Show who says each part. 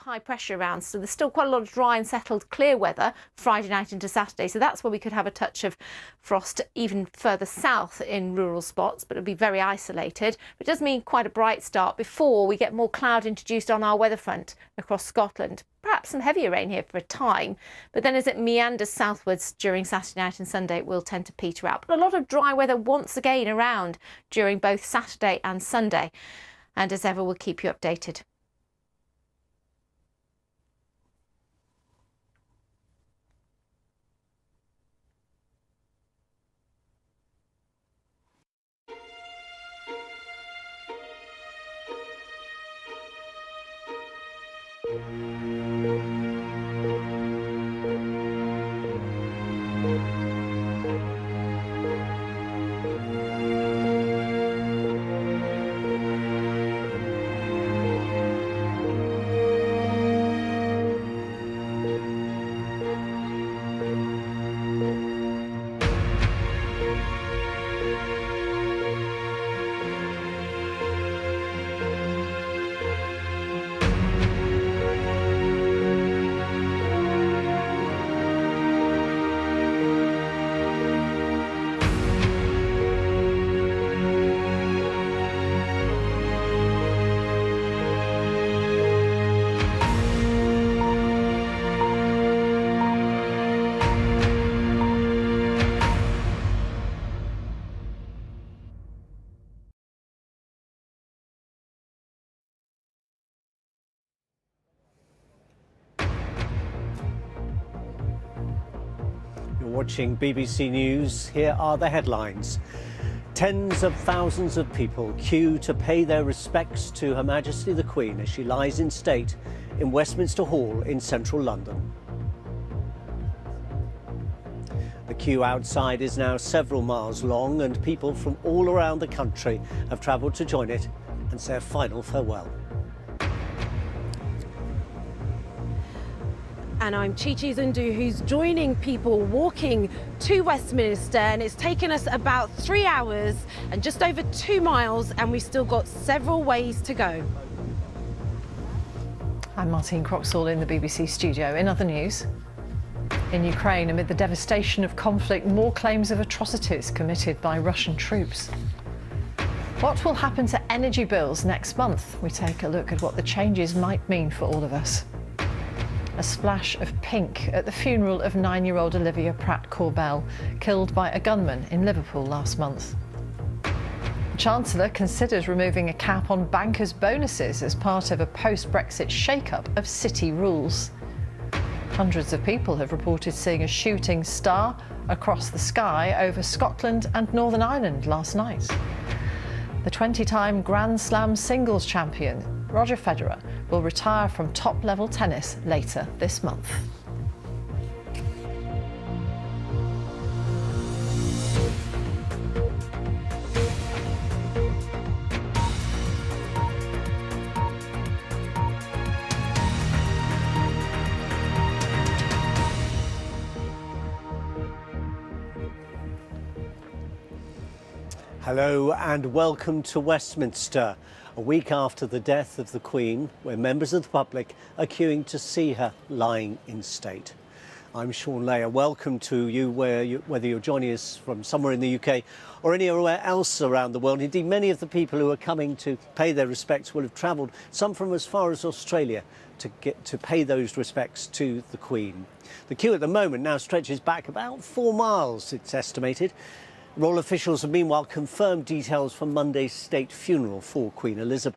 Speaker 1: high pressure around, so there's still quite a lot of dry and settled clear weather Friday night into Saturday. So that's where we could have a touch of frost even further south in rural spots, but it'll be very isolated. But it does mean quite a bright start before we get more cloud introduced on our weather front across Scotland. Perhaps some heavier rain here for a time, but then as it meanders southwards during Saturday night and Sunday, it will tend to peter out. But a lot of dry weather once again around during both Saturday and Sunday. And as ever, we'll keep you updated.
Speaker 2: Watching BBC News, here are the headlines. Tens of thousands of people queue to pay their respects to Her Majesty the Queen as she lies in state in Westminster Hall in central London. The queue outside is now several miles long and people from all around the country have travelled to join it and say a final farewell.
Speaker 3: And I'm Chichi Zundu, who's joining people walking to Westminster, and it's taken us about 3 hours and just over 2 miles, and we've still got several ways to go.
Speaker 4: I'm Martine Croxall in the BBC studio. In other news, in Ukraine, amid the devastation of conflict, more claims of atrocities committed by Russian troops. What will happen to energy bills next month? We take a look at what the changes might mean for all of us. A splash of pink at the funeral of 9-year-old Olivia Pratt-Corbell, killed by a gunman in Liverpool last month. The Chancellor considers removing a cap on bankers' bonuses as part of a post-Brexit shake-up of city rules. Hundreds of people have reported seeing a shooting star across the sky over Scotland and Northern Ireland last night. The 20-time Grand Slam singles champion, Roger Federer, will retire from top-level tennis later this month.
Speaker 2: Hello and welcome to Westminster, a week after the death of the Queen, where members of the public are queuing to see her lying in state. I'm Shaun. Welcome to you, whether you're joining us from somewhere in the UK or anywhere else around the world. Indeed, many of the people who are coming to pay their respects will have travelled, some from as far as Australia, to pay those respects to the Queen. The queue at the moment now stretches back about 4 miles, it's estimated. Royal officials have meanwhile confirmed details for Monday's state funeral for Queen Elizabeth.